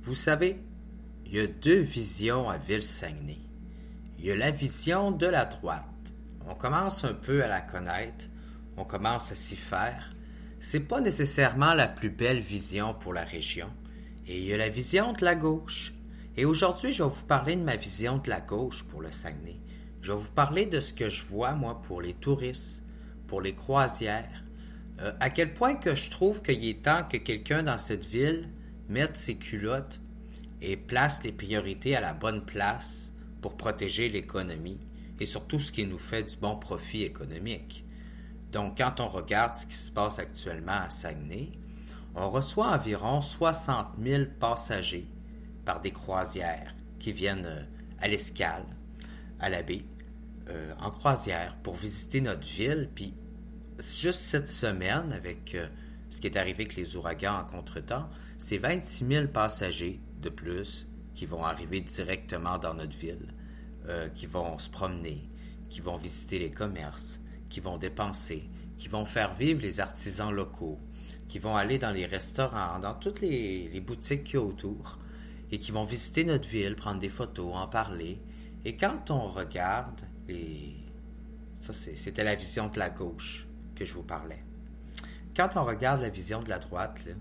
Vous savez, il y a deux visions à Ville-Saguenay. Il y a la vision de la droite. On commence un peu à la connaître, on commence à s'y faire. C'est pas nécessairement la plus belle vision pour la région. Et il y a la vision de la gauche. Et aujourd'hui, je vais vous parler de ma vision de la gauche pour le Saguenay. Je vais vous parler de ce que je vois, moi, pour les touristes, pour les croisières. À quel point que je trouve qu'il est temps que quelqu'un dans cette ville mette ses culottes et place les priorités à la bonne place pour protéger l'économie et surtout ce qui nous fait du bon profit économique. Donc, quand on regarde ce qui se passe actuellement à Saguenay, on reçoit environ 60 000 passagers par des croisières qui viennent à l'Escale, à la baie, en croisière pour visiter notre ville. Puis, juste cette semaine, avec ce qui est arrivé avec les ouragans en contretemps, c'est 26 000 passagers de plus qui vont arriver directement dans notre ville, qui vont se promener, qui vont visiter les commerces, qui vont dépenser, qui vont faire vivre les artisans locaux, qui vont aller dans les restaurants, dans toutes les boutiques qu'il y a autour, et qui vont visiter notre ville, prendre des photos, en parler. Et quand on regarde, ça c'était la vision de la gauche que je vous parlais. Quand on regarde la vision de la droite, là,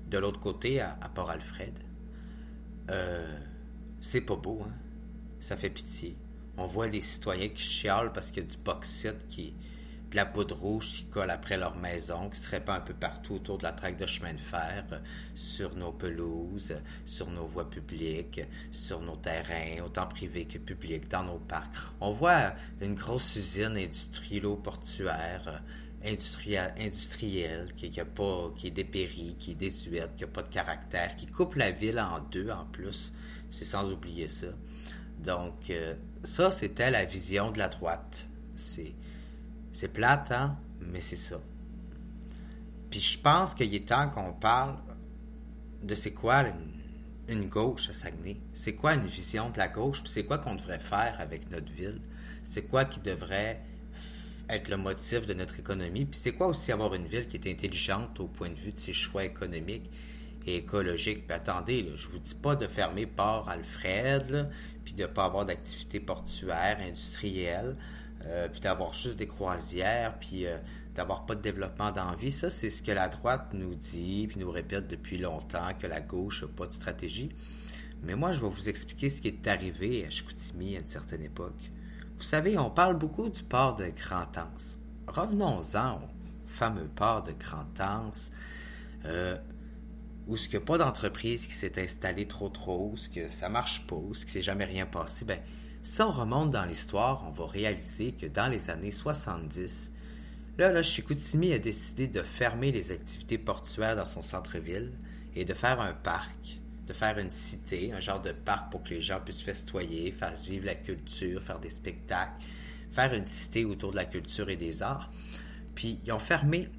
de l'autre côté, à Port-Alfred, c'est pas beau, hein? Ça fait pitié. On voit des citoyens qui chialent parce qu'il y a du bauxite, de la poudre rouge qui colle après leur maison, qui se répand un peu partout autour de la traque de chemin de fer, sur nos pelouses, sur nos voies publiques, sur nos terrains, autant privés que publics, dans nos parcs. On voit une grosse usine industrielle, industrielle qui est dépérie, qui est désuète, qui n'a pas de caractère, qui coupe la ville en deux en plus. C'est sans oublier ça. Donc, ça, c'était la vision de la droite. C'est plate, hein? Mais c'est ça. Puis je pense qu'il est temps qu'on parle de c'est quoi une gauche à Saguenay. C'est quoi une vision de la gauche? Puis c'est quoi qu'on devrait faire avec notre ville? C'est quoi qui devrait être le motif de notre économie? Puis c'est quoi aussi avoir une ville qui est intelligente au point de vue de ses choix économiques et écologiques? Puis attendez, là, je vous dis pas de fermer Port-Alfred, là, puis de ne pas avoir d'activité portuaire, industrielle, puis d'avoir juste des croisières, puis d'avoir pas de développement d'envie. Ça, c'est ce que la droite nous dit, puis nous répète depuis longtemps, que la gauche n'a pas de stratégie. Mais moi, je vais vous expliquer ce qui est arrivé à Chicoutimi à une certaine époque. Vous savez, on parle beaucoup du port de Grand-Anse. Revenons-en au fameux port de Grand-Anse, où ce qu'il n'y a pas d'entreprise qui s'est installée trop, où ce que ça marche pas, où ce qui s'est jamais rien passé. Ben, si on remonte dans l'histoire, on va réaliser que dans les années 70, Chicoutimi a décidé de fermer les activités portuaires dans son centre-ville et de faire un parc, de faire une cité, un genre de parc pour que les gens puissent festoyer, fassent vivre la culture, faire des spectacles, faire une cité autour de la culture et des arts. Puis ils ont fermé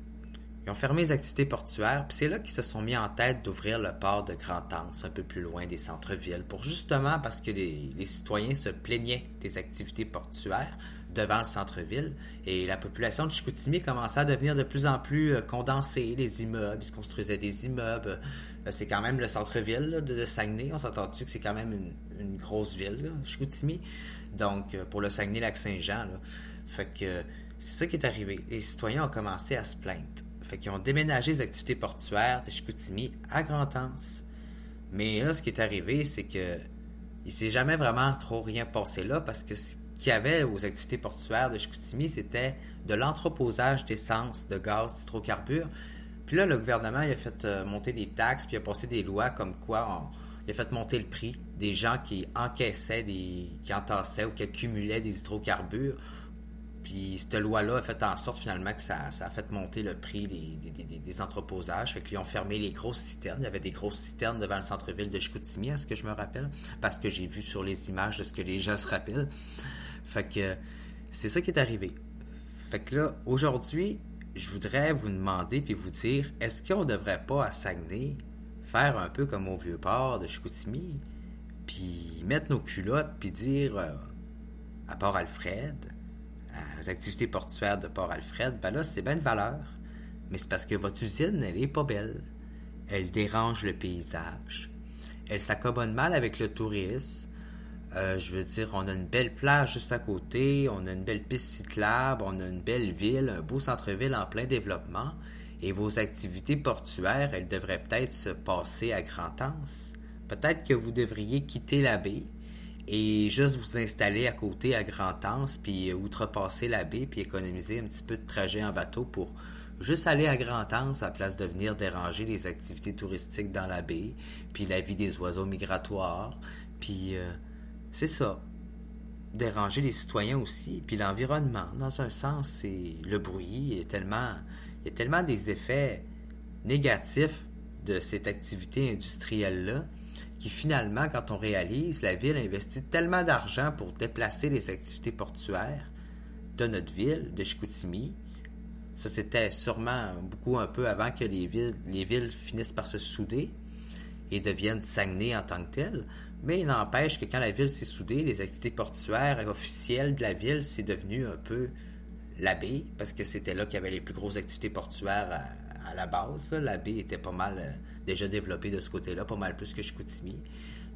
les activités portuaires, puis c'est là qu'ils se sont mis en tête d'ouvrir le port de Grand-Anse, un peu plus loin des centres-villes, pour justement parce que les citoyens se plaignaient des activités portuaires devant le centre-ville, et la population de Chicoutimi commençait à devenir de plus en plus condensée, les immeubles, ils se construisaient des immeubles, c'est quand même le centre-ville là, de Saguenay, on s'entend-tu que c'est quand même une grosse ville, là, Chicoutimi, donc pour le Saguenay-Lac-Saint-Jean, là. Fait que c'est ça qui est arrivé, les citoyens ont commencé à se plaindre. Fait qu'ils ont déménagé les activités portuaires de Chicoutimi à Grand-Anse. Mais là, ce qui est arrivé, c'est que il s'est jamais vraiment trop rien passé là, parce que ce qu'il y avait aux activités portuaires de Chicoutimi, c'était de l'entreposage d'essence, de gaz, d'hydrocarbures. Puis là, le gouvernement, il a fait monter des taxes, puis il a passé des lois comme quoi il a fait monter le prix des gens qui encaissaient, qui entassaient ou qui accumulaient des hydrocarbures. Puis cette loi-là a fait en sorte finalement que ça a fait monter le prix des entreposages. Fait qu'ils ont fermé les grosses citernes. Il y avait des grosses citernes devant le centre-ville de Chicoutimi, à ce que je me rappelle, parce que j'ai vu sur les images de ce que les gens se rappellent. Fait que c'est ça qui est arrivé. Fait que là, aujourd'hui, je voudrais vous demander puis vous dire, est-ce qu'on ne devrait pas à Saguenay faire un peu comme au Vieux-Port de Chicoutimi, puis mettre nos culottes puis dire à Port-Alfred, aux activités portuaires de Port-Alfred, ben là, c'est bien de valeur. Mais c'est parce que votre usine, elle est pas belle. Elle dérange le paysage. elle s'accommode mal avec le tourisme. Je veux dire, on a une belle plage juste à côté, on a une belle piste cyclable, on a une belle ville, un beau centre-ville en plein développement. Et vos activités portuaires, elles devraient peut-être se passer à Grand-Anse. Peut-être que vous devriez quitter la baie et juste vous installer à côté à Grand-Anse, puis outrepasser la baie, puis économiser un petit peu de trajet en bateau pour juste aller à Grand-Anse à place de venir déranger les activités touristiques dans la baie, puis la vie des oiseaux migratoires, puis c'est ça. Déranger les citoyens aussi, puis l'environnement. Dans un sens, c'est le bruit. Il y a tellement des effets négatifs de cette activité industrielle-là qui finalement, quand on réalise, la ville investit tellement d'argent pour déplacer les activités portuaires de notre ville, de Chicoutimi. Ça, c'était sûrement beaucoup un peu avant que les villes finissent par se souder et deviennent Saguenay en tant que telles. Mais il n'empêche que quand la ville s'est soudée, les activités portuaires officielles de la ville, c'est devenu un peu la baie, parce que c'était là qu'il y avait les plus grosses activités portuaires à la base. Là. La baie était pas mal déjà développée de ce côté-là, pas mal plus que Chicoutimi.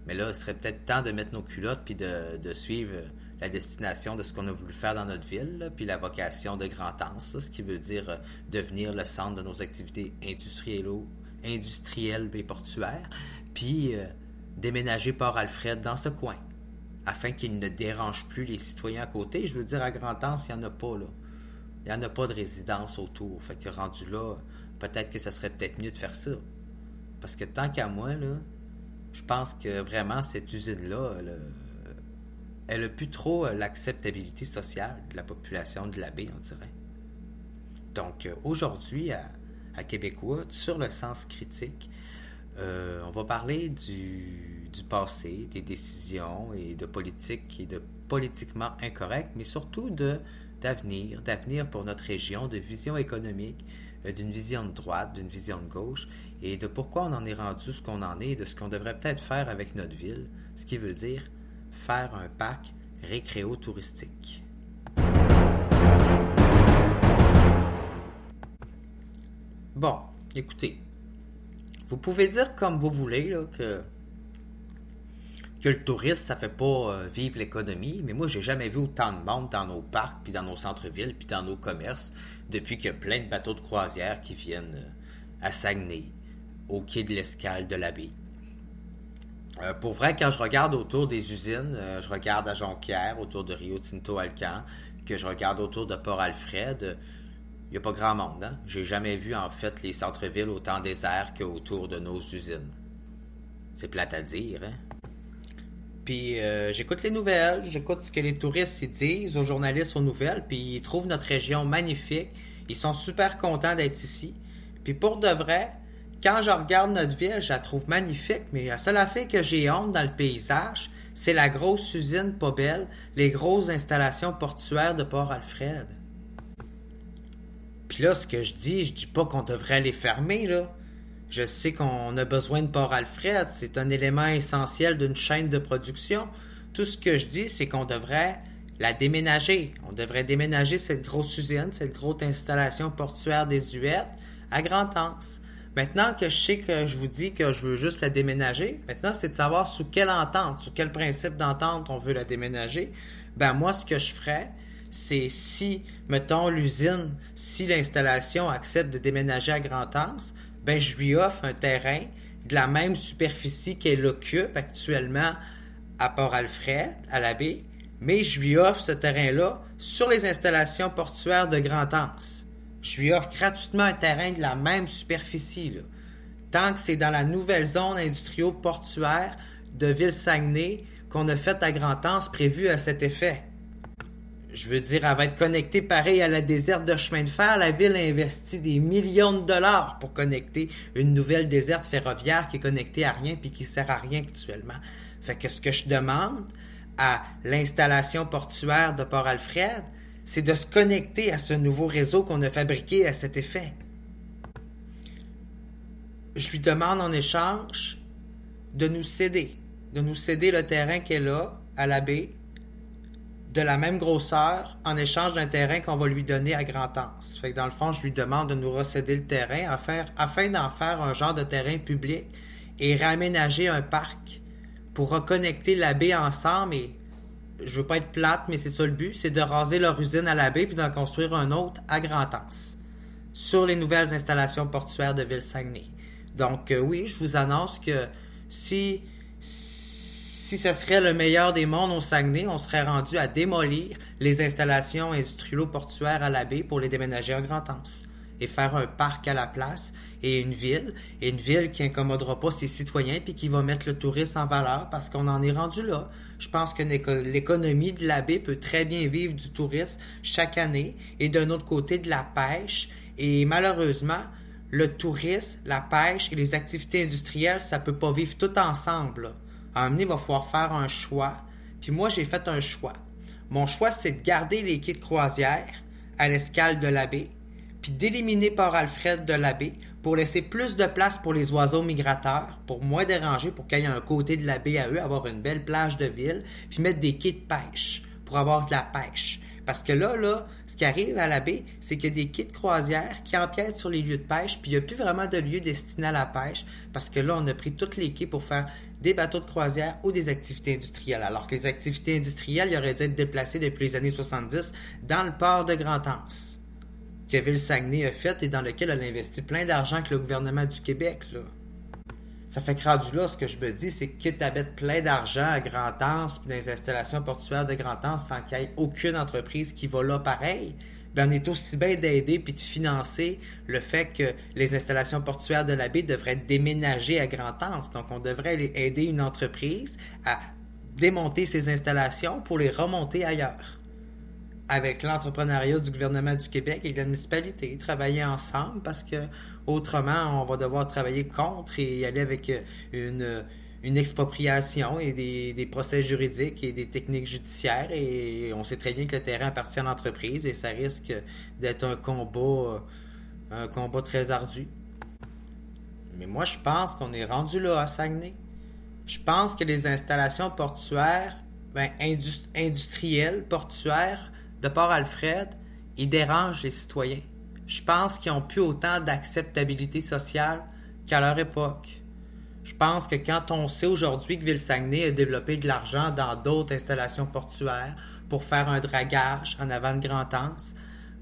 Mais là, il serait peut-être temps de mettre nos culottes puis de suivre la destination de ce qu'on a voulu faire dans notre ville, là, puis la vocation de Grand-Anse, ce qui veut dire devenir le centre de nos activités industrielles et portuaires, puis déménager Port-Alfred dans ce coin, afin qu'il ne dérange plus les citoyens à côté. Je veux dire, à Grand-Anse, il n'y en a pas, là. Il n'y en a pas de résidence autour. Fait que rendu là, peut-être que ça serait peut-être mieux de faire ça. Parce que tant qu'à moi, là, je pense que vraiment, cette usine-là, elle a plus trop l'acceptabilité sociale de la population de la baie, on dirait. Donc, aujourd'hui, à Québécois, sur le sens critique, on va parler du passé, des décisions et de politique et de politiquement incorrect, mais surtout d'avenir pour notre région, de vision économique, d'une vision de droite, d'une vision de gauche, et de pourquoi on en est rendu ce qu'on en est, et de ce qu'on devrait peut-être faire avec notre ville, ce qui veut dire faire un parc récréo-touristique. Bon, écoutez, vous pouvez dire comme vous voulez là, que le tourisme, ça fait pas vivre l'économie, mais moi, j'ai jamais vu autant de monde dans nos parcs, puis dans nos centres-villes, puis dans nos commerces, depuis qu'il y a plein de bateaux de croisière qui viennent à Saguenay, au quai de l'escale de la baie. Pour vrai, quand je regarde autour des usines, je regarde à Jonquière, autour de Rio Tinto Alcan, que je regarde autour de Port-Alfred, il n'y a pas grand monde. Hein? J'ai jamais vu, en fait, les centres-villes autant déserts qu'autour de nos usines. C'est plate à dire, hein? Puis j'écoute les nouvelles, j'écoute ce que les touristes y disent, aux journalistes, aux nouvelles, puis ils trouvent notre région magnifique. Ils sont super contents d'être ici. Puis pour de vrai, quand je regarde notre ville, je la trouve magnifique, mais la seule affaire que j'ai honte dans le paysage, c'est la grosse usine pas belle, les grosses installations portuaires de Port-Alfred. Puis là, ce que je dis pas qu'on devrait les fermer, là. Je sais qu'on a besoin de Port-Alfred, c'est un élément essentiel d'une chaîne de production. Tout ce que je dis, c'est qu'on devrait la déménager. On devrait déménager cette grosse usine, cette grosse installation portuaire désuète à Grand-Anse. Maintenant que je sais que je vous dis que je veux juste la déménager, maintenant c'est de savoir sous quelle entente, sous quel principe d'entente on veut la déménager. Ben moi, ce que je ferais, c'est si, mettons, l'usine, si l'installation accepte de déménager à Grand-Anse, ben je lui offre un terrain de la même superficie qu'elle occupe actuellement à Port-Alfred, à la baie, mais je lui offre ce terrain-là sur les installations portuaires de Grand-Anse. Je lui offre gratuitement un terrain de la même superficie, là. Tant que c'est dans la nouvelle zone industrielle-portuaire de Ville-Saguenay qu'on a faite à Grand-Anse prévue à cet effet. Je veux dire, elle va être connectée pareil à la desserte de chemin de fer. La ville a investi des millions de dollars pour connecter une nouvelle desserte ferroviaire qui est connectée à rien puis qui sert à rien actuellement. Fait que ce que je demande à l'installation portuaire de Port-Alfred, c'est de se connecter à ce nouveau réseau qu'on a fabriqué à cet effet. Je lui demande en échange de nous céder le terrain qu'elle a à la baie, de la même grosseur en échange d'un terrain qu'on va lui donner à Grand-Anse. Fait que dans le fond, je lui demande de nous recéder le terrain afin d'en faire un genre de terrain public et réaménager un parc pour reconnecter la baie ensemble et je veux pas être plate, mais c'est ça le but, c'est de raser leur usine à la baie puis d'en construire un autre à Grand-Anse sur les nouvelles installations portuaires de Ville-Saguenay. Donc oui, je vous annonce que si ce serait le meilleur des mondes au Saguenay, on serait rendu à démolir les installations industrielles-portuaires à la baie pour les déménager à Grand-Anse et faire un parc à la place et une ville qui incommodera pas ses citoyens puis qui va mettre le tourisme en valeur parce qu'on en est rendu là. Je pense que l'économie de la baie peut très bien vivre du tourisme chaque année et d'un autre côté de la pêche et malheureusement, le tourisme, la pêche et les activités industrielles, ça peut pas vivre tout ensemble, là. À un moment donné, il va falloir faire un choix. Puis moi, j'ai fait un choix. Mon choix, c'est de garder les quais de croisière à l'escale de la baie, puis d'éliminer Port-Alfred de la baie pour laisser plus de place pour les oiseaux migrateurs, pour moins déranger, pour qu'il y ait un côté de la baie à eux, avoir une belle plage de ville, puis mettre des quais de pêche pour avoir de la pêche. Parce que là, ce qui arrive à la baie, c'est qu'il y a des quais de croisière qui empiètent sur les lieux de pêche, puis il n'y a plus vraiment de lieux destinés à la pêche, parce que là, on a pris tous les quais pour faire des bateaux de croisière ou des activités industrielles. Alors que les activités industrielles, ils auraient dû être déplacées depuis les années 70 dans le port de Grand-Anse, que Ville-Saguenay a fait et dans lequel elle a investi plein d'argent avec le gouvernement du Québec, là. Ça fait que rendu là, ce que je me dis, c'est que quitte à mettre plein d'argent à Grand-Anse puis dans les installations portuaires de Grand-Anse sans qu'il y ait aucune entreprise qui va là pareil, ben on est aussi bien d'aider puis de financer le fait que les installations portuaires de la baie devraient être déménagées à Grand-Anse. Donc, on devrait aider une entreprise à démonter ces installations pour les remonter ailleurs. Avec l'entrepreneuriat du gouvernement du Québec et de la municipalité, travailler ensemble parce que autrement, on va devoir travailler contre et aller avec une expropriation et des procès juridiques et des techniques judiciaires et on sait très bien que le terrain appartient à l'entreprise et ça risque d'être un combat très ardu. Mais moi, je pense qu'on est rendu là à Saguenay. Je pense que les installations portuaires, industrielles, portuaires, de Port-Alfred, ils dérangent les citoyens. Je pense qu'ils n'ont plus autant d'acceptabilité sociale qu'à leur époque. Je pense que quand on sait aujourd'hui que Ville-Saguenay a développé de l'argent dans d'autres installations portuaires pour faire un dragage en avant de Grand-Anse,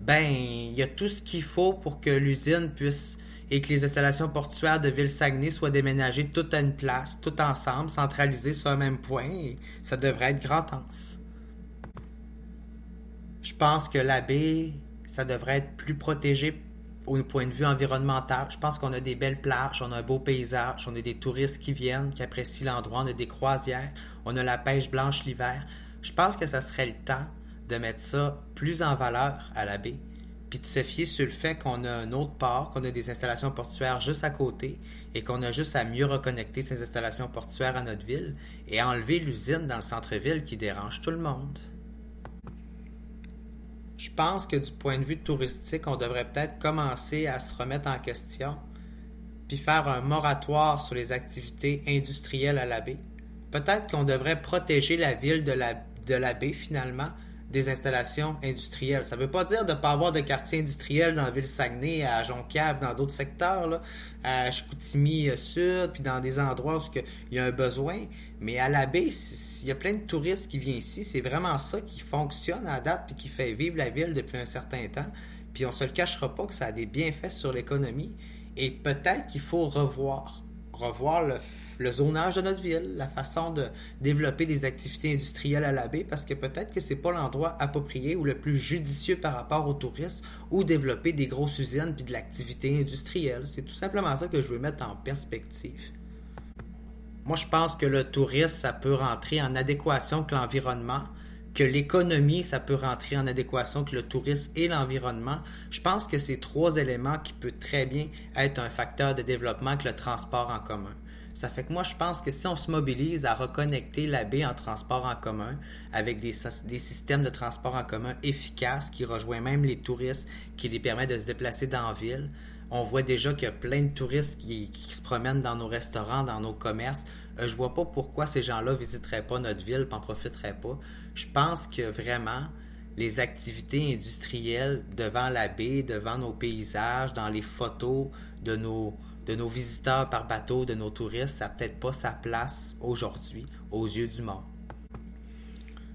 il y a tout ce qu'il faut pour que l'usine puisse et que les installations portuaires de Ville-Saguenay soient déménagées toutes à une place, toutes ensemble, centralisées sur un même point, et ça devrait être Grand-Anse. Je pense que la baie, ça devrait être plus protégé au point de vue environnemental. Je pense qu'on a des belles plages, on a un beau paysage, on a des touristes qui viennent, qui apprécient l'endroit, on a des croisières, on a la pêche blanche l'hiver. Je pense que ça serait le temps de mettre ça plus en valeur à la baie, puis de se fier sur le fait qu'on a un autre port, qu'on a des installations portuaires juste à côté et qu'on a juste à mieux reconnecter ces installations portuaires à notre ville et enlever l'usine dans le centre-ville qui dérange tout le monde. Je pense que du point de vue touristique, on devrait peut-être commencer à se remettre en question puis faire un moratoire sur les activités industrielles à la baie. Peut-être qu'on devrait protéger la ville de la baie, finalement, des installations industrielles. Ça ne veut pas dire de ne pas avoir de quartier industriel dans la ville Saguenay, à Jonquière, dans d'autres secteurs, là, à Chicoutimi Sud, puis dans des endroits où il y a un besoin. Mais à la baie, il y a plein de touristes qui viennent ici. C'est vraiment ça qui fonctionne à date puis qui fait vivre la ville depuis un certain temps. Puis on ne se le cachera pas que ça a des bienfaits sur l'économie. Et peut-être qu'il faut revoir le zonage de notre ville, la façon de développer des activités industrielles à la baie, parce que peut-être que c'est pas l'endroit approprié ou le plus judicieux par rapport aux touristes ou développer des grosses usines puis de l'activité industrielle. C'est tout simplement ça que je veux mettre en perspective. Moi, je pense que le tourisme, ça peut rentrer en adéquation avec l'environnement, que l'économie, ça peut rentrer en adéquation avec le tourisme et l'environnement. Je pense que c'est trois éléments qui peuvent très bien être un facteur de développement avec le transport en commun. Ça fait que moi, je pense que si on se mobilise à reconnecter la baie en transport en commun avec des systèmes de transport en commun efficaces qui rejoignent même les touristes, qui les permettent de se déplacer dans la ville, on voit déjà qu'il y a plein de touristes qui se promènent dans nos restaurants, dans nos commerces. Je vois pas pourquoi ces gens-là visiteraient pas notre ville et n'en profiteraient pas. Je pense que vraiment, les activités industrielles devant la baie, devant nos paysages, dans les photos de nos de nos visiteurs par bateau, de nos touristes, ça n'a peut-être pas sa place aujourd'hui aux yeux du monde.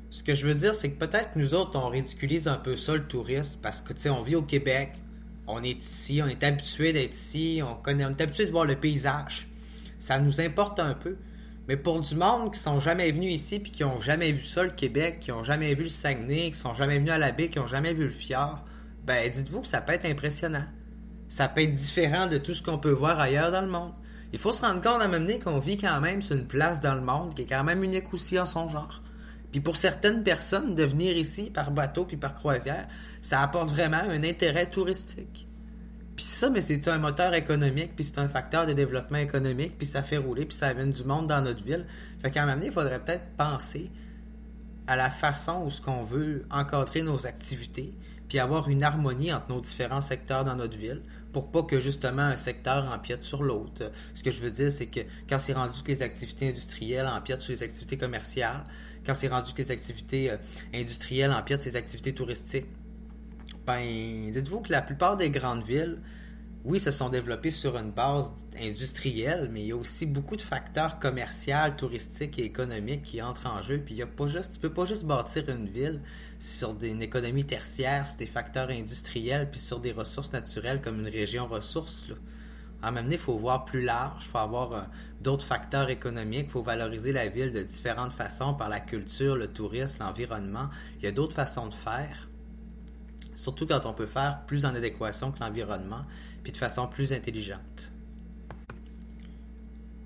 Ce que je veux dire, c'est que peut-être nous autres, on ridiculise un peu ça, le tourisme, parce que, tu sais, on vit au Québec, on est ici, on est habitué d'être ici, on est habitué de voir le paysage. Ça nous importe un peu. Mais pour du monde qui sont jamais venus ici puis qui ont jamais vu ça, le Québec, qui ont jamais vu le Saguenay, qui sont jamais venus à la baie, qui ont jamais vu le fjord, ben dites-vous que ça peut être impressionnant. Ça peut être différent de tout ce qu'on peut voir ailleurs dans le monde. Il faut se rendre compte à un moment donné qu'on vit quand même sur une place dans le monde qui est quand même unique aussi en son genre. Puis pour certaines personnes, de venir ici par bateau puis par croisière, ça apporte vraiment un intérêt touristique. Puis ça, mais c'est un moteur économique, puis c'est un facteur de développement économique, puis ça fait rouler, puis ça amène du monde dans notre ville. Fait qu'à un moment donné, il faudrait peut-être penser à la façon où ce qu'on veut encadrer nos activités, puis avoir une harmonie entre nos différents secteurs dans notre ville, pour pas que justement un secteur empiète sur l'autre. Ce que je veux dire, c'est que quand c'est rendu que les activités industrielles empiètent sur les activités commerciales, quand c'est rendu que les activités industrielles empiètent sur les activités touristiques, ben, dites-vous que la plupart des grandes villes, oui, se sont développées sur une base industrielle, mais il y a aussi beaucoup de facteurs commerciaux, touristiques et économiques qui entrent en jeu. Puis il y a pas juste, tu peux pas juste bâtir une ville sur une économie tertiaire, sur des facteurs industriels, puis sur des ressources naturelles comme une région ressource, là. À un moment donné, il faut voir plus large, il faut avoir d'autres facteurs économiques, il faut valoriser la ville de différentes façons par la culture, le tourisme, l'environnement. Il y a d'autres façons de faire. Surtout quand on peut faire plus en adéquation que l'environnement, puis de façon plus intelligente.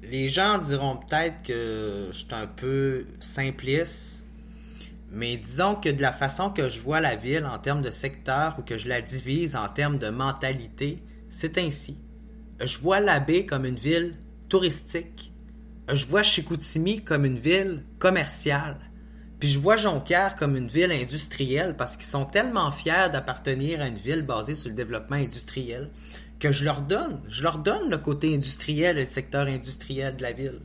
Les gens diront peut-être que je suis un peu simpliste, mais disons que de la façon que je vois la ville en termes de secteur ou que je la divise en termes de mentalité, c'est ainsi. Je vois la baie comme une ville touristique. Je vois Chicoutimi comme une ville commerciale. Puis je vois Jonquière comme une ville industrielle parce qu'ils sont tellement fiers d'appartenir à une ville basée sur le développement industriel que je leur donne le côté industriel et le secteur industriel de la ville.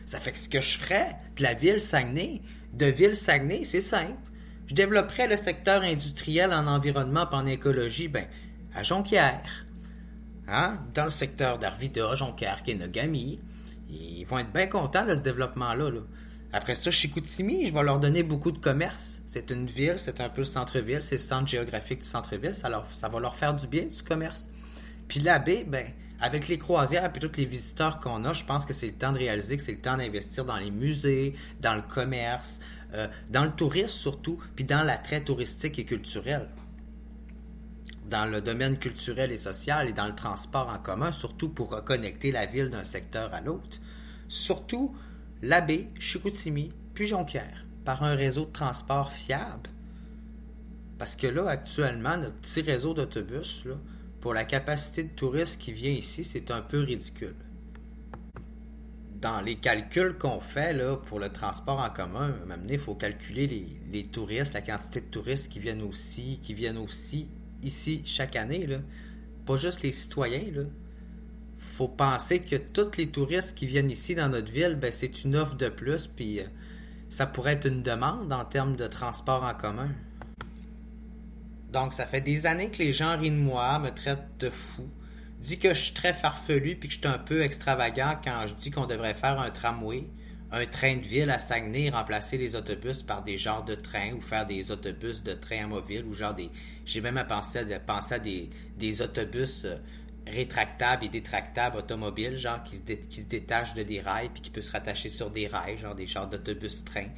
Ça fait que ce que je ferais de la ville Saguenay, c'est simple. Je développerais le secteur industriel en environnement et en écologie, ben, à Jonquière. Hein? Dans le secteur d'Arvida, Jonquière, Kenogami, ils vont être bien contents de ce développement-là, là. Après ça, Chicoutimi, je vais leur donner beaucoup de commerce. C'est une ville, c'est un peu le centre-ville, c'est le centre géographique du centre-ville, ça va leur faire du bien, du commerce. Puis la baie, ben, avec les croisières et tous les visiteurs qu'on a, je pense que c'est le temps de réaliser que c'est le temps d'investir dans les musées, dans le commerce, dans le tourisme surtout, puis dans l'attrait touristique et culturel. Dans le domaine culturel et social et dans le transport en commun, surtout pour reconnecter la ville d'un secteur à l'autre. Surtout la baie, Chicoutimi, puis Jonquière, par un réseau de transport fiable. Parce que là, actuellement, notre petit réseau d'autobus, là, pour la capacité de touristes qui vient ici, c'est un peu ridicule. Dans les calculs qu'on fait là, pour le transport en commun, il faut calculer les touristes, la quantité de touristes qui viennent aussi ici chaque année. Là. Pas juste les citoyens, là. Faut penser que tous les touristes qui viennent ici dans notre ville, ben, c'est une offre de plus, puis ça pourrait être une demande en termes de transport en commun. Donc, ça fait des années que les gens rient de moi, me traitent de fou, disent que je suis très farfelu puis que je suis un peu extravagant quand je dis qu'on devrait faire un tramway, un train de ville à Saguenay, remplacer les autobus par des genres de trains ou faire des autobus de train amovibles ou genre des... J'ai même pensé à des autobus rétractables et détractables automobiles, genre qui se détachent de des rails puis qui peuvent se rattacher sur des rails, genre des genres d'autobus-trains.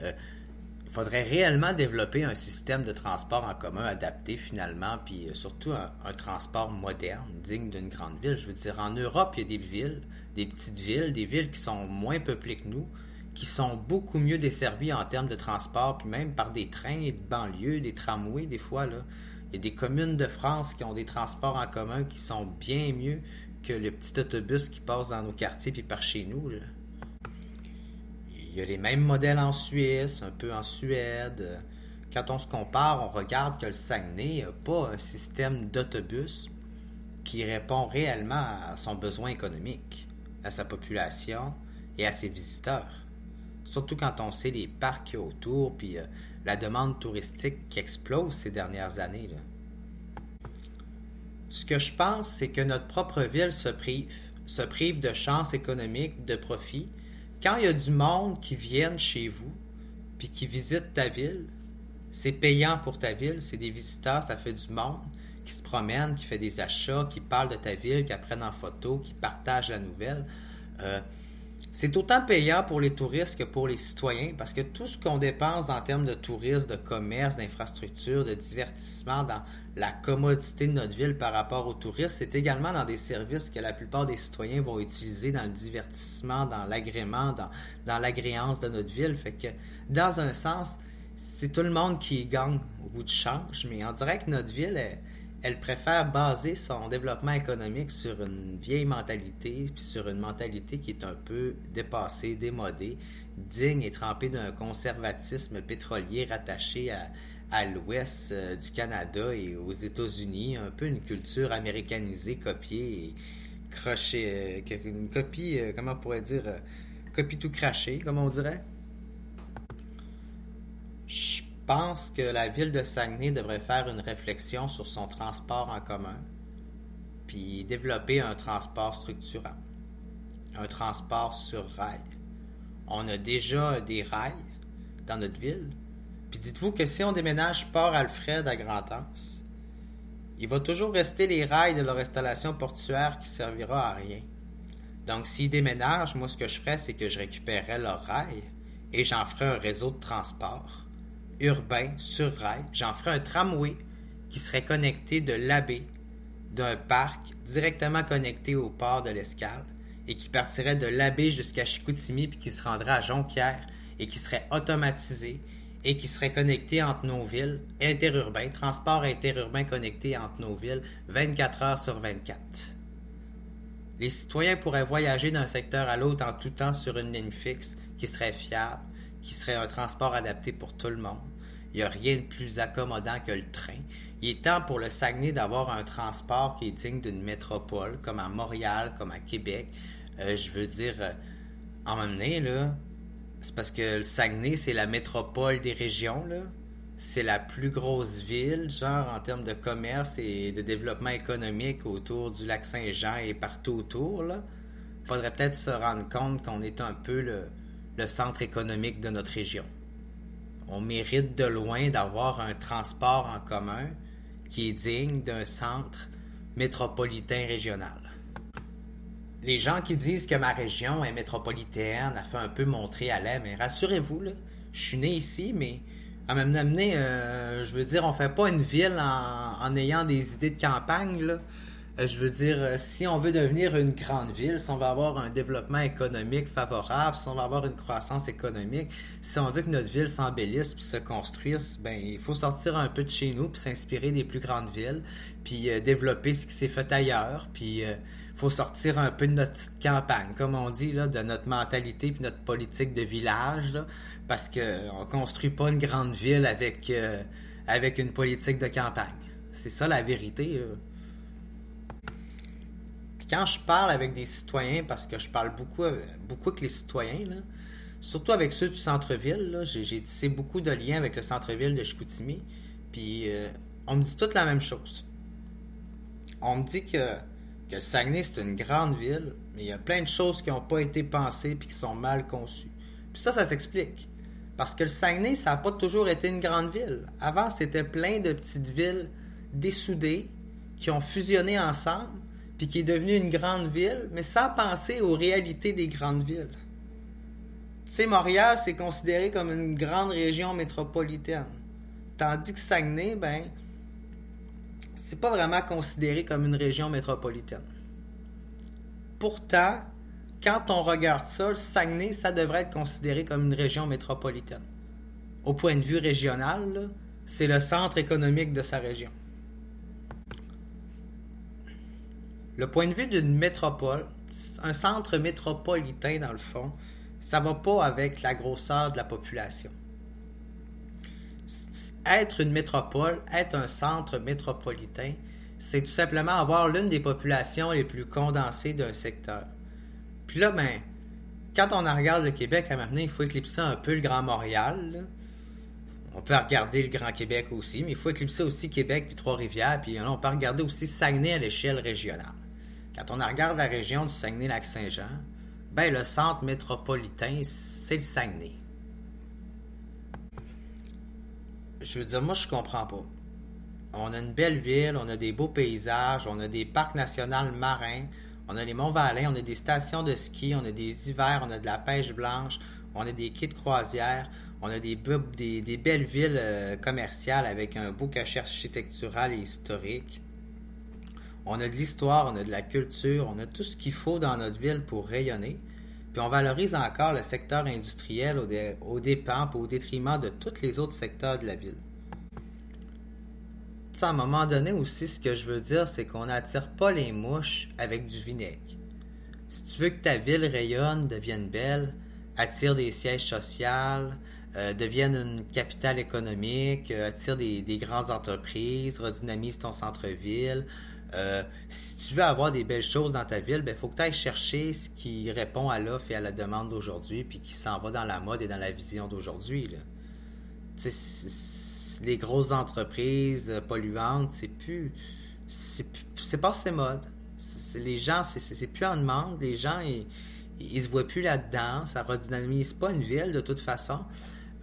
Il faudrait réellement développer un système de transport en commun adapté finalement, puis surtout un transport moderne, digne d'une grande ville. Je veux dire, en Europe, il y a des villes, des petites villes, des villes qui sont moins peuplées que nous, qui sont beaucoup mieux desservies en termes de transport, puis même par des trains de banlieue, des tramways des fois, là. Il y a des communes de France qui ont des transports en commun qui sont bien mieux que le petit autobus qui passe dans nos quartiers puis par chez nous, là. Il y a les mêmes modèles en Suisse, un peu en Suède. Quand on se compare, on regarde que le Saguenay n'a pas un système d'autobus qui répond réellement à son besoin économique, à sa population et à ses visiteurs. Surtout quand on sait les parcs qu'il y a autour, puis la demande touristique qui explose ces dernières années, là. Ce que je pense, c'est que notre propre ville se prive se privent de chances économiques, de profit. Quand il y a du monde qui viennent chez vous, puis qui visitent ta ville, c'est payant pour ta ville, c'est des visiteurs, ça fait du monde qui se promène, qui fait des achats, qui parle de ta ville, qui prennent en photo, qui partagent la nouvelle. C'est autant payant pour les touristes que pour les citoyens parce que tout ce qu'on dépense en termes de tourisme, de commerce, d'infrastructure, de divertissement, dans la commodité de notre ville par rapport aux touristes, c'est également dans des services que la plupart des citoyens vont utiliser dans le divertissement, dans l'agrément, dans l'agréance de notre ville. Fait que, dans un sens, c'est tout le monde qui gagne au bout du change, mais on dirait que notre ville, elle préfère baser son développement économique sur une vieille mentalité, puis sur une mentalité qui est un peu dépassée, démodée, digne et trempée d'un conservatisme pétrolier rattaché à l'ouest du Canada et aux États-Unis, un peu une culture américanisée, copiée et crochée, une copie, comment on pourrait dire, copie tout crachée, comme on dirait. Je pense que la ville de Saguenay devrait faire une réflexion sur son transport en commun, puis développer un transport structurant, un transport sur rail. On a déjà des rails dans notre ville, puis dites-vous que si on déménage Port-Alfred à Grand-Anse, il va toujours rester les rails de leur installation portuaire qui servira à rien. Donc s'ils déménagent, moi ce que je ferais, c'est que je récupérerais leurs rails et j'en ferais un réseau de transport urbain sur rail. J'en ferai un tramway qui serait connecté de l'abbé d'un parc directement connecté au port de l'Escale et qui partirait de l'abbé jusqu'à Chicoutimi puis qui se rendrait à Jonquière et qui serait automatisé et qui serait connecté entre nos villes, interurbain, transport interurbain connecté entre nos villes 24 heures sur 24. Les citoyens pourraient voyager d'un secteur à l'autre en tout temps sur une ligne fixe qui serait fiable, qui serait un transport adapté pour tout le monde. Il n'y a rien de plus accommodant que le train. Il est temps pour le Saguenay d'avoir un transport qui est digne d'une métropole, comme à Montréal, comme à Québec. Je veux dire, en même temps, là, c'est parce que le Saguenay, c'est la métropole des régions, là. C'est la plus grosse ville, genre, en termes de commerce et de développement économique autour du lac Saint-Jean et partout autour, là. Faudrait peut-être se rendre compte qu'on est un peu le centre économique de notre région. On mérite de loin d'avoir un transport en commun qui est digne d'un centre métropolitain régional. Les gens qui disent que ma région est métropolitaine, a fait un peu montrer à l'air, mais rassurez-vous, là, je suis né ici, mais à m'amener, je veux dire, on fait pas une ville en ayant des idées de campagne, là. Je veux dire, si on veut devenir une grande ville, si on veut avoir un développement économique favorable, si on veut avoir une croissance économique, si on veut que notre ville s'embellisse puis se construise, ben il faut sortir un peu de chez nous puis s'inspirer des plus grandes villes, puis développer ce qui s'est fait ailleurs, puis faut sortir un peu de notre petite campagne, comme on dit, là, de notre mentalité puis notre politique de village, là, parce que on construit pas une grande ville avec une politique de campagne. C'est ça la vérité, là. Quand je parle avec des citoyens, parce que je parle beaucoup avec les citoyens, là, surtout avec ceux du centre-ville, là, j'ai tissé beaucoup de liens avec le centre-ville de Chicoutimi, puis on me dit toute la même chose. On me dit que Saguenay, c'est une grande ville, mais il y a plein de choses qui n'ont pas été pensées puis qui sont mal conçues. Puis ça s'explique. Parce que le Saguenay, ça n'a pas toujours été une grande ville. Avant, c'était plein de petites villes dessoudées qui ont fusionné ensemble puis qui est devenue une grande ville, mais sans penser aux réalités des grandes villes. Tu sais, Montréal, c'est considéré comme une grande région métropolitaine. Tandis que Saguenay, ben, c'est pas vraiment considéré comme une région métropolitaine. Pourtant, quand on regarde ça, le Saguenay, ça devrait être considéré comme une région métropolitaine. Au point de vue régional, là, c'est le centre économique de sa région. Le point de vue d'une métropole, un centre métropolitain dans le fond, ça va pas avec la grosseur de la population. Être une métropole, être un centre métropolitain, c'est tout simplement avoir l'une des populations les plus condensées d'un secteur. Puis là, ben, quand on regarde le Québec, à maintenant, il faut éclipser un peu le Grand Montréal, là. On peut regarder le Grand Québec aussi, mais il faut éclipser aussi Québec puis Trois-Rivières, puis là, on peut regarder aussi Saguenay à l'échelle régionale. Quand on regarde la région du Saguenay-Lac-Saint-Jean, ben le centre métropolitain, c'est le Saguenay. Je veux dire, moi, je comprends pas. On a une belle ville, on a des beaux paysages, on a des parcs nationaux marins, on a les Monts-Valin, on a des stations de ski, on a des hivers, on a de la pêche blanche, on a des quais de croisière, on a des belles villes commerciales avec un beau cachet architectural et historique. On a de l'histoire, on a de la culture, on a tout ce qu'il faut dans notre ville pour rayonner. Puis on valorise encore le secteur industriel au dépens et au détriment de tous les autres secteurs de la ville. T'sais, à un moment donné aussi, ce que je veux dire, c'est qu'on n'attire pas les mouches avec du vinaigre. Si tu veux que ta ville rayonne, devienne belle, attire des sièges sociaux, devienne une capitale économique, attire des grandes entreprises, redynamise ton centre-ville. Si tu veux avoir des belles choses dans ta ville, ben faut que tu ailles chercher ce qui répond à l'offre et à la demande d'aujourd'hui, puis qui s'en va dans la mode et dans la vision d'aujourd'hui, là. Tu sais, les grosses entreprises polluantes, c'est passé mode. Les gens, c'est plus en demande. Les gens, ils se voient plus là-dedans. Ça redynamise pas une ville de toute façon.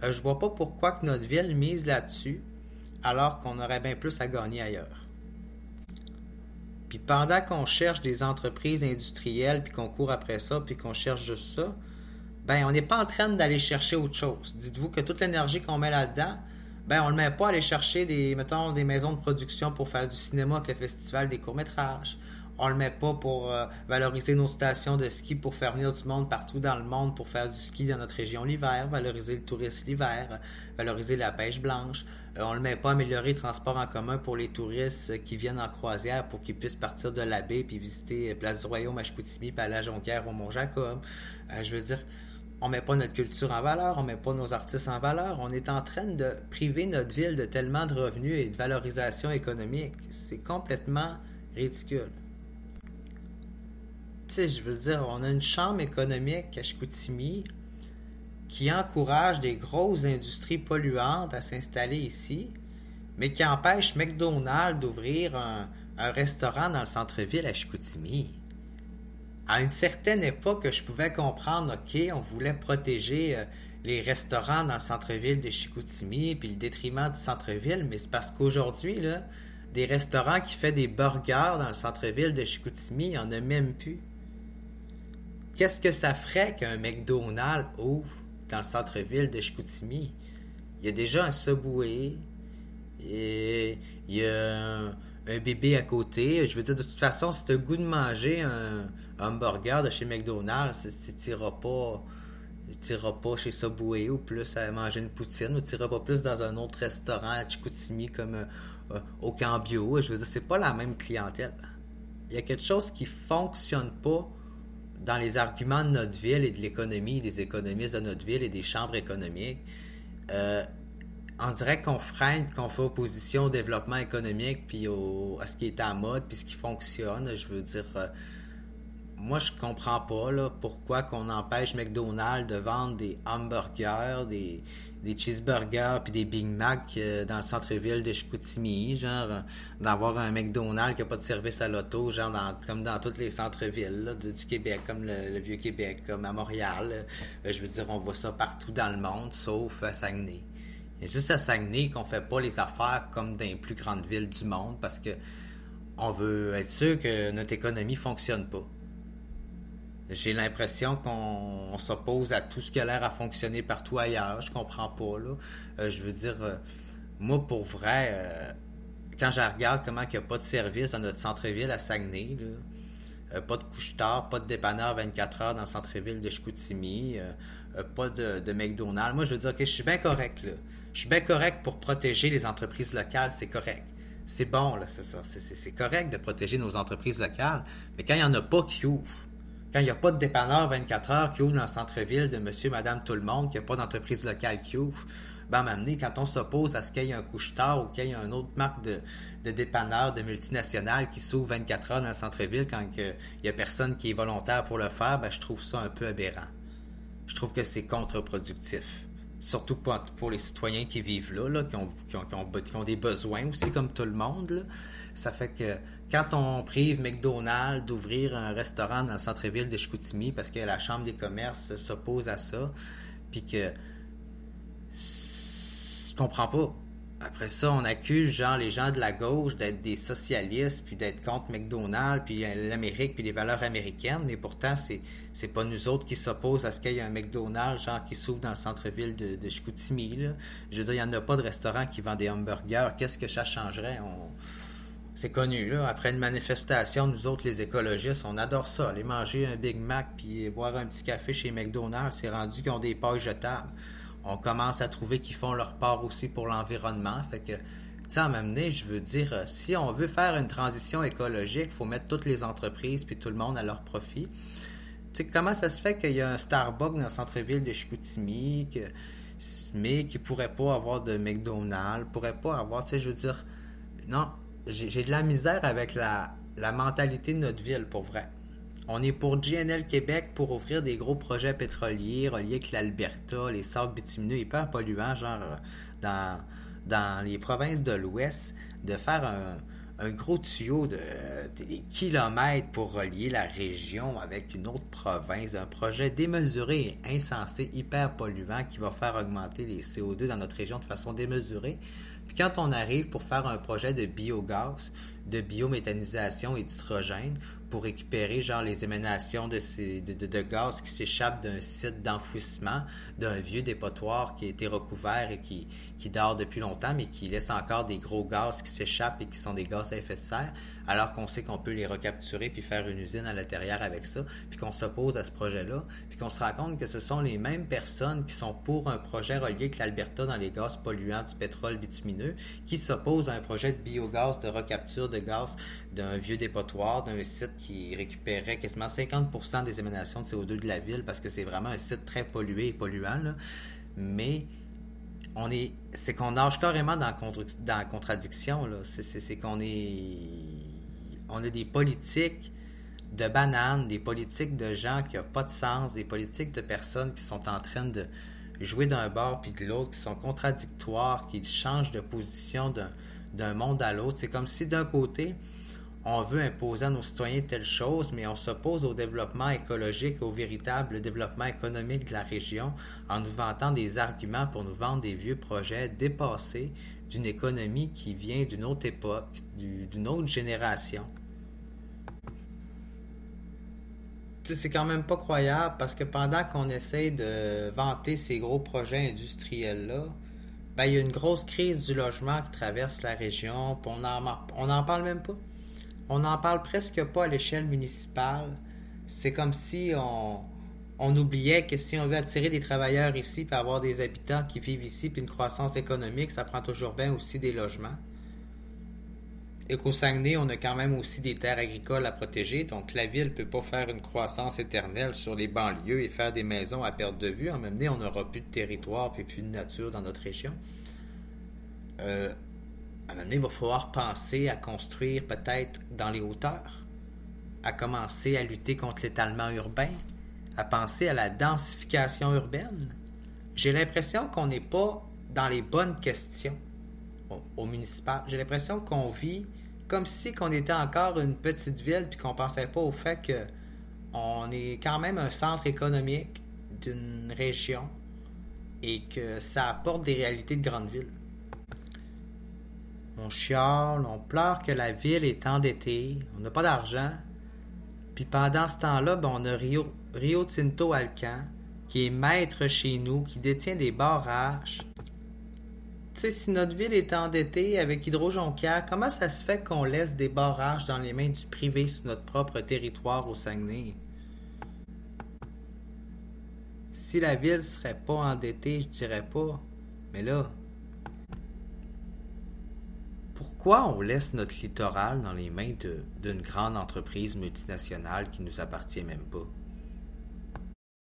Je vois pas pourquoi que notre ville mise là-dessus, alors qu'on aurait bien plus à gagner ailleurs. Puis pendant qu'on cherche des entreprises industrielles, puis qu'on court après ça, puis qu'on cherche juste ça, ben on n'est pas en train d'aller chercher autre chose. Dites-vous que toute l'énergie qu'on met là-dedans, ben on ne le met pas à aller chercher des maisons de production pour faire du cinéma avec le festival des courts-métrages. On le met pas pour valoriser nos stations de ski pour faire venir du monde partout dans le monde pour faire du ski dans notre région l'hiver, valoriser le tourisme l'hiver, valoriser la pêche blanche. On le met pas à améliorer le transport en commun pour les touristes qui viennent en croisière pour qu'ils puissent partir de la baie puis visiter Place du Royaume à Chicoutimi puis aller à Jonquière au Mont-Jacob. Je veux dire, on met pas notre culture en valeur, on met pas nos artistes en valeur. On est en train de priver notre ville de tellement de revenus et de valorisation économique. C'est complètement ridicule. Tu sais, je veux dire, on a une chambre économique à Chicoutimi qui encourage des grosses industries polluantes à s'installer ici, mais qui empêche McDonald's d'ouvrir un restaurant dans le centre-ville à Chicoutimi. À une certaine époque, je pouvais comprendre, OK, on voulait protéger les restaurants dans le centre-ville de Chicoutimi, puis le détriment du centre-ville, mais c'est parce qu'aujourd'hui, là, des restaurants qui font des burgers dans le centre-ville de Chicoutimi, il n'y en a même plus. Qu'est-ce que ça ferait qu'un McDonald's ouvre dans le centre-ville de Chicoutimi? Il y a déjà un Subway, et il y a un bébé à côté. Je veux dire, de toute façon, si tu as le goût de manger un hamburger de chez McDonald's, tu n'iras pas chez Subway ou plus à manger une poutine, ou tu n'iras pas plus dans un autre restaurant à Chicoutimi comme au Cambio. Je veux dire, c'est pas la même clientèle. Il y a quelque chose qui fonctionne pas dans les arguments de notre ville et de l'économie, des économistes de notre ville et des chambres économiques. On dirait qu'on freine, qu'on fait opposition au développement économique puis à ce qui est à mode puis ce qui fonctionne. Je veux dire, moi je comprends pas là, pourquoi qu'on empêche McDonald's de vendre des hamburgers, des cheeseburgers puis des Big Mac dans le centre-ville de Chicoutimi, genre d'avoir un McDonald's qui n'a pas de service à l'auto, genre comme dans tous les centres-villes là, du Québec, comme le Vieux-Québec, comme à Montréal. Je veux dire, on voit ça partout dans le monde, sauf à Saguenay. Il y a juste à Saguenay qu'on fait pas les affaires comme dans les plus grandes villes du monde parce que on veut être sûr que notre économie fonctionne pas. J'ai l'impression qu'on s'oppose à tout ce qui a l'air à fonctionner partout ailleurs. Je comprends pas, là. Je veux dire, moi, pour vrai, quand je regarde comment il n'y a pas de service dans notre centre-ville à Saguenay, là, pas de couche-tard, pas de dépanneur 24 heures dans le centre-ville de Chicoutimi, pas de McDonald's. Moi, je veux dire que je suis bien correct, là. Je suis bien correct pour protéger les entreprises locales, c'est correct. C'est bon, là, c'est ça. C'est correct de protéger nos entreprises locales, mais quand il n'y en a pas qui ouvrent, quand il n'y a pas de dépanneur 24 heures qui ouvre dans le centre-ville de monsieur, madame, tout le monde, qu'il n'y a pas d'entreprise locale qui ouvre, ben, m'amener, quand on s'oppose à ce qu'il y ait un couche-tard ou qu'il y ait une autre marque de dépanneur, de multinationale qui s'ouvre 24 heures dans le centre-ville quand il n'y a personne qui est volontaire pour le faire, ben, je trouve ça un peu aberrant. Je trouve que c'est contre-productif. Surtout pour les citoyens qui vivent là, qui ont des besoins aussi comme tout le monde. Là. Ça fait que Quand on prive McDonald's d'ouvrir un restaurant dans le centre-ville de Chicoutimi parce que la Chambre des commerces s'oppose à ça, puis que je comprends pas. Après ça, on accuse genre les gens de la gauche d'être des socialistes, puis d'être contre McDonald's, puis l'Amérique, puis les valeurs américaines, mais pourtant, c'est pas nous autres qui s'opposent à ce qu'il y ait un McDonald's, genre, qui s'ouvre dans le centre-ville de Chicoutimi, là. Je veux dire, il n'y en a pas de restaurant qui vend des hamburgers. Qu'est-ce que ça changerait? C'est connu, là. Après une manifestation, nous autres, les écologistes, on adore ça. Aller manger un Big Mac, puis boire un petit café chez McDonald's, c'est rendu qu'ils ont des pailles jetables. On commence à trouver qu'ils font leur part aussi pour l'environnement. Fait que, tu sais, à m'amener, je veux dire, si on veut faire une transition écologique, il faut mettre toutes les entreprises puis tout le monde à leur profit. Tu sais, comment ça se fait qu'il y a un Starbucks dans le centre-ville de Chicoutimi, mais qui pourrait pas avoir de McDonald's, pourrait pas avoir, tu sais, je veux dire, non, j'ai de la misère avec la mentalité de notre ville, pour vrai. On est pour GNL Québec pour ouvrir des gros projets pétroliers reliés avec l'Alberta, les sables bitumineux hyper polluants, genre dans les provinces de l'Ouest, de faire un gros tuyau de des kilomètres pour relier la région avec une autre province, un projet démesuré et insensé, hyper polluant qui va faire augmenter les CO2 dans notre région de façon démesurée. Puis quand on arrive pour faire un projet de biogaz, de biométhanisation et d'hydrogène, pour récupérer genre les émanations de gaz qui s'échappent d'un site d'enfouissement, d'un vieux dépotoir qui a été recouvert et qui dort depuis longtemps, mais qui laisse encore des gros gaz qui s'échappent et qui sont des gaz à effet de serre, alors qu'on sait qu'on peut les recapturer puis faire une usine à l'intérieur avec ça, puis qu'on s'oppose à ce projet-là, puis qu'on se rend compte que ce sont les mêmes personnes qui sont pour un projet relié avec l'Alberta dans les gaz polluants du pétrole bitumineux, qui s'opposent à un projet de biogaz, de recapture de gaz d'un vieux dépotoir, d'un site qui récupérait quasiment 50% des émanations de CO2 de la ville, parce que c'est vraiment un site très pollué et polluant, là. Mais c'est qu'on nage carrément dans la contradiction, là. C'est qu'on on a des politiques de bananes, des politiques de gens qui n'ont pas de sens, des politiques de personnes qui sont en train de jouer d'un bord puis de l'autre, qui sont contradictoires, qui changent de position d'un monde à l'autre. C'est comme si d'un côté, on veut imposer à nos citoyens telle chose, mais on s'oppose au développement écologique, au véritable développement économique de la région, en nous vantant des arguments pour nous vendre des vieux projets dépassés d'une économie qui vient d'une autre époque, d'une autre génération. C'est quand même pas croyable parce que pendant qu'on essaie de vanter ces gros projets industriels-là, ben, il y a une grosse crise du logement qui traverse la région, puis on en parle même pas. On n'en parle presque pas à l'échelle municipale. C'est comme si on oubliait que si on veut attirer des travailleurs ici, puis avoir des habitants qui vivent ici, puis une croissance économique, ça prend toujours bien aussi des logements. Et qu'au Saguenay, on a quand même aussi des terres agricoles à protéger, donc la ville ne peut pas faire une croissance éternelle sur les banlieues et faire des maisons à perte de vue. En même temps, on n'aura plus de territoire et plus de nature dans notre région. À un moment donné, il va falloir penser à construire peut-être dans les hauteurs, à commencer à lutter contre l'étalement urbain, à penser à la densification urbaine. J'ai l'impression qu'on n'est pas dans les bonnes questions au municipal. J'ai l'impression qu'on vit comme si qu'on était encore une petite ville puis qu'on pensait pas au fait que on est quand même un centre économique d'une région et que ça apporte des réalités de grande ville. On chiale, on pleure que la ville est endettée, on n'a pas d'argent. Puis pendant ce temps-là, ben, on a Rio Tinto Alcan, qui est maître chez nous, qui détient des barrages. Tu sais, si notre ville est endettée avec Hydro-Jonquière, comment ça se fait qu'on laisse des barrages dans les mains du privé sur notre propre territoire au Saguenay? Si la ville serait pas endettée, je dirais pas. Mais là, pourquoi on laisse notre littoral dans les mains d'une grande entreprise multinationale qui nous appartient même pas?